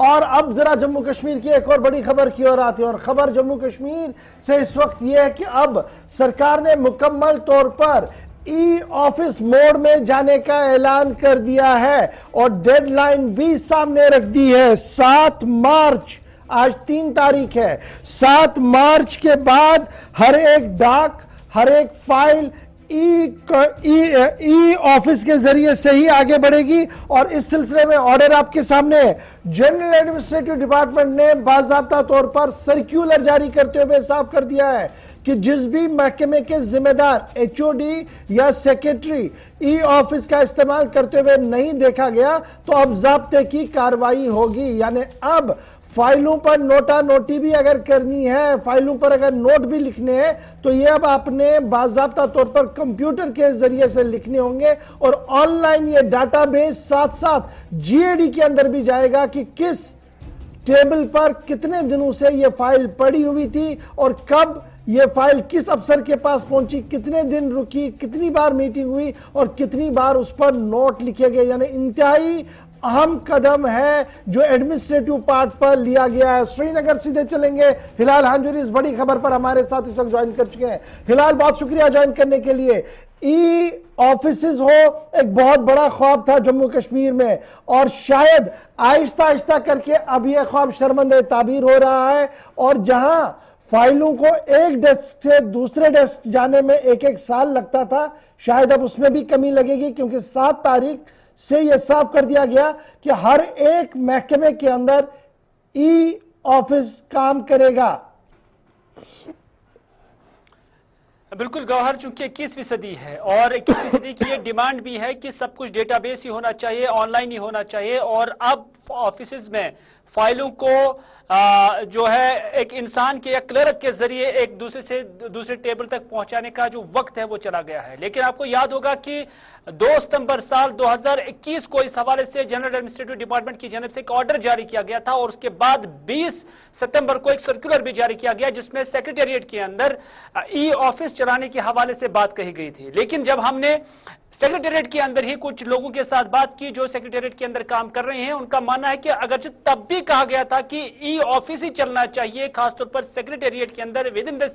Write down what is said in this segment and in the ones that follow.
اور اب ذرا جموں کشمیر کی ایک اور بڑی خبر کی اور آتی ہے، اور خبر جموں کشمیر سے اس وقت یہ ہے کہ اب سرکار نے مکمل طور پر ای آفس موڈ میں جانے کا اعلان کر دیا ہے اور ڈیڈ لائن بھی سامنے رکھ دی ہے 7 مارچ۔ آج 3 تاریخ ہے، 7 مارچ کے بعد ہر ایک ڈاک، ہر ایک فائل ای آفس کے ذریعے سے ہی آگے بڑھے گی۔ اور اس سلسلے میں آرڈر آپ کے سامنے ہے۔ جنرل ایڈمنسٹریٹو ڈپارٹمنٹ نے باضابطہ طور پر سرکیولر جاری کرتے ہوئے صاف کر دیا ہے کہ جس بھی محکمے کے ذمہ دار HOD یا سیکرٹری ای آفس کا استعمال کرتے ہوئے نہیں دیکھا گیا تو اب ضابطے کی کارروائی ہوگی۔ یعنی اب فائلوں پر نوٹا نوٹی بھی اگر کرنی ہے، فائلوں پر اگر نوٹ بھی لکھنے ہیں تو یہ اب آپ نے باضابطہ طور پر کمپیوٹر کے ذریعے سے لکھنے ہوں گے، اور آن لائن یہ ڈاٹا بیس ساتھ ساتھ GAD کے اندر بھی جائے گا کہ کس ٹیبل پر کتنے دنوں سے یہ فائل پڑی ہوئی تھی اور کب یہ فائل کس افسر کے پاس پہنچی، کتنے دن رکی، کتنی بار میٹنگ ہوئی اور کتنی بار اس پر نوٹ لکھے گئے۔ یعنی انتہائی اہم قدم ہے جو ایڈمنسٹریٹو پارٹ پر لیا گیا ہے۔ سری نگر سیدھے چلیں گے، ہلال ہانجوری اس بڑی خبر پر ہمارے ساتھ اس وقت جوائن کر چکے ہیں۔ ہلال، بہت شکریہ جوائن کرنے کے لیے۔ ای آفیسز ہو ایک بہت بڑا خواب تھا جموں کشمیر میں، اور شاید آہستہ آہستہ کر کے اب یہ خواب شرمندہ تعبیر ہو رہا ہے، اور جہاں فائلوں کو ایک ڈیسک سے دوسرے ڈیسک جانے میں 1 سال لگتا تھا، شاید اب اس میں بھی کمی لگے گی، کیونکہ 7 تاریخ سے یہ صاف کر دیا گیا کہ ہر ایک محکمے کے اندر ای آفس کام کرے گا۔ بالکل گوہر، چونکہ 21ویں صدی ہے اور 21ویں صدی کی یہ ڈیمانڈ بھی ہے کہ سب کچھ ڈیٹا بیس ہی ہونا چاہیے، آن لائن ہی ہونا چاہیے، اور اب آفیسز میں فائلوں کو جو ہے ایک انسان کے یا کلرک کے ذریعے ایک دوسرے سے دوسرے ٹیبل تک پہنچانے کا جو وقت ہے وہ چلا گیا ہے۔ لیکن آپ کو یاد ہوگا کہ 2 ستمبر سال 2021 کو اس حوالے سے جنرل ایڈمنسٹریٹو ڈپارٹمنٹ کی جانب سے ایک آرڈر جاری کیا گیا تھا، اور اس کے بعد 20 ستمبر کو ایک سرکولر بھی جاری کیا گیا جس میں سیکریٹریٹ کے اندر ای آفس چلانے کے حوالے سے بات کہی گئی تھی۔ لیکن جب ہم نے سیکریٹریٹ کے اندر ہی کچھ لوگوں کے ساتھ بات کی جو سیکریٹریٹ کے اندر کام کر رہے ہیں، ان کا ماننا ہے کہ اگرچہ تب بھی کہا گیا تھا کہ ای آفس ہی چلنا چاہیے خاص طور پر سیکریٹریٹ کے اندر within the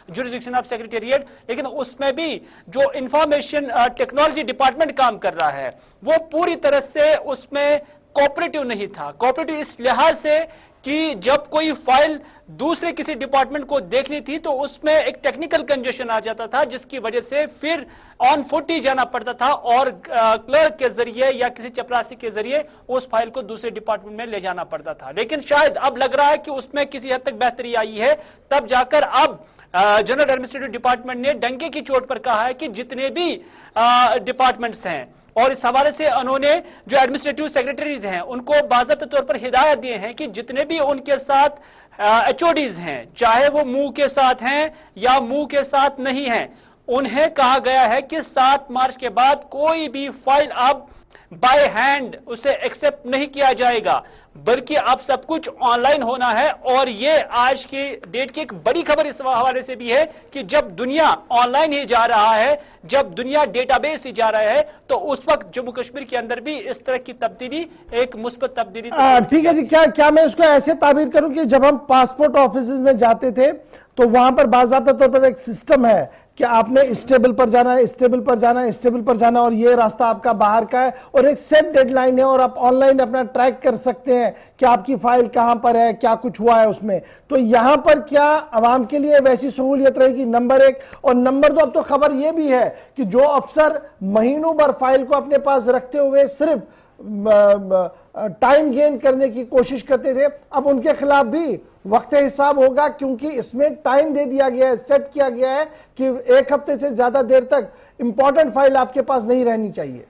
jurisdiction of secretariat, لیکن اس میں بھی جو انفارمیشن ٹیکنالوجی ڈپارٹمنٹ کام کر رہا ہے وہ پوری طرح سے اس میں کوآپریٹو نہیں تھا۔ کوآپریٹو اس لحاظ سے کہ جب کوئی فائل دوسرے کسی ڈپارٹمنٹ کو دیکھنی تھی تو اس میں ایک ٹیکنیکل کنجیشن آ جاتا تھا، جس کی وجہ سے پھر آن فٹ ہی جانا پڑتا تھا اور کلرک کے ذریعے یا کسی چپراسی کے ذریعے اس فائل کو دوسرے ڈپارٹمنٹ میں لے جانا پڑتا تھا۔ لیکن شاید اب لگ رہا ہے کہ اس میں کسی حد تک بہتری آئی ہے، تب جا کر اب جنرل ایڈمنسٹریٹو ڈپارٹمنٹ نے ڈنکے کی چوٹ پر کہا ہے کہ جتنے بھی ڈپارٹمنٹس ہیں، اور اس حوالے سے انہوں نے جو ایڈمنسٹریٹو سیکریٹریز ہیں ان کو باضابطہ طور پر ہدایت دیے ہیں کہ جتنے بھی ان کے ساتھ HODs ہیں، چاہے وہ منہ کے ساتھ ہیں یا منہ کے ساتھ نہیں ہیں، انہیں کہا گیا ہے کہ 7 مارچ کے بعد کوئی بھی فائل اب بائی ہینڈ اسے ایکسپٹ نہیں کیا جائے گا، بلکہ اب سب کچھ آن لائن ہونا ہے۔ اور یہ آج کی ڈیٹ کی ایک بڑی خبر اس حوالے سے بھی ہے کہ جب دنیا آن لائن ہی جا رہا ہے، جب دنیا ڈیٹا بیس ہی جا رہا ہے، تو اس وقت جموں کشمیر کے اندر بھی اس طرح کی تبدیلی ایک مثبت تبدیلی۔ ٹھیک ہے جی، کیا میں اس کو ایسے تعبیر کروں کہ جب ہم پاسپورٹ آفیسز میں جاتے تھے تو وہاں پر باضابطہ طور پر ایک سسٹم ہے کہ آپ نے اس ٹیبل پر جانا ہے، اس ٹیبل پر جانا ہے، اس ٹیبل پر جانا ہے، اور یہ راستہ آپ کا باہر کا ہے، اور ایک سیٹ ڈیڈ لائن ہے، اور آپ آن لائن اپنا ٹریک کر سکتے ہیں کہ آپ کی فائل کہاں پر ہے، کیا کچھ ہوا ہے اس میں۔ تو یہاں پر کیا عوام کے لیے ویسی سہولیت رہے گی؟ نمبر 1، اور نمبر 2، اب تو خبر یہ بھی ہے کہ جو افسر مہینوں بھر فائل کو اپنے پاس رکھتے ہوئے صرف ٹائم گین کرنے کی کوشش کرتے تھے، اب ان کے خلاف بھی وقت حساب ہوگا، کیونکہ اس میں ٹائم دے دیا گیا ہے، سیٹ کیا گیا ہے کہ 1 ہفتے سے زیادہ دیر تک امپورٹنٹ فائل آپ کے پاس نہیں رہنی چاہیے۔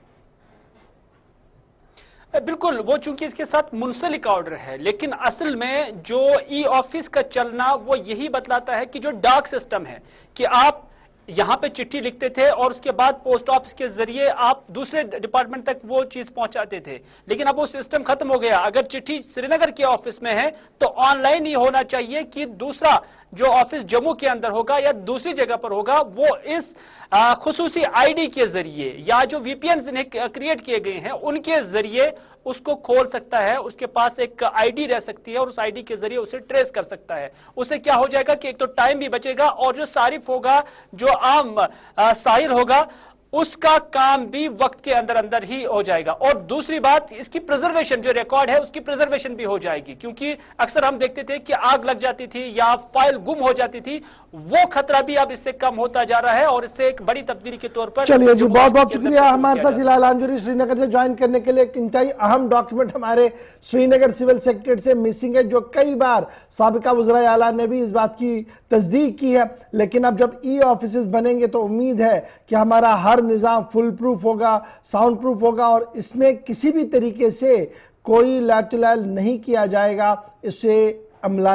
بالکل، وہ چونکہ اس کے ساتھ منسلک آرڈر ہے، لیکن اصل میں جو ای آفس کا چلنا وہ یہی بتلاتا ہے کہ جو ڈاک سسٹم ہے کہ آپ یہاں پہ چٹھی لکھتے تھے اور اس کے بعد پوسٹ آفس کے ذریعے آپ دوسرے ڈپارٹمنٹ تک وہ چیز پہنچاتے تھے، لیکن اب وہ سسٹم ختم ہو گیا۔ اگر چٹھی سری نگر کے آفس میں ہے تو آن لائن ہی ہونا چاہیے کہ دوسرا جو آفس جموں کے اندر ہوگا یا دوسری جگہ پر ہوگا وہ اس خصوصی آئی ڈی کے ذریعے یا جو وی پی اینز کریٹ کیے گئے ہیں ان کے ذریعے اس کو کھول سکتا ہے, اس کے پاس ایک آئی ڈی رہ سکتی ہے اور اس آئی ڈی کے ذریعے اسے ٹریس کر سکتا ہے. اسے کیا ہو جائے گا کہ ایک تو ٹائم بھی بچے گا, اور جو صارف ہوگا, جو عام سائل ہوگا, اس کا کام بھی وقت کے اندر اندر ہی ہو جائے گا. اور دوسری بات, اس کی پریزرویشن جو ریکارڈ ہے اس کی پریزرویشن بھی ہو جائے گی, کیونکہ اکثر ہم دیکھتے تھے کہ آگ لگ جاتی تھی یا فائل گم ہو جاتی تھی. وہ خطرہ بھی اب اس سے کم ہوتا جا رہا ہے, اور اس سے ایک بڑی تبدیلی کے طور پر. چلیے جی, بہت بہت شکریہ ہمارے ساتھ ہلال آنجوری سری نگر سے جوائن کرنے کے لیے. ایک انتہائی اہم ڈاکیومنٹ ہمارے سری نگر سول سیکریٹریٹ سے مسنگ ہے, جو کئی بار سابقہ وزراء اعلیٰ نے بھی اس بات کی تصدیق کی ہے. لیکن اب جب ای آفیسز بنیں گے تو امید ہے کہ ہمارا ہر نظام فل پروف ہوگا, ساؤنڈ پروف ہوگا, اور اس میں کسی بھی طریقے سے کوئی لا تلال نہیں کیا جائے گا. اس سے عملہ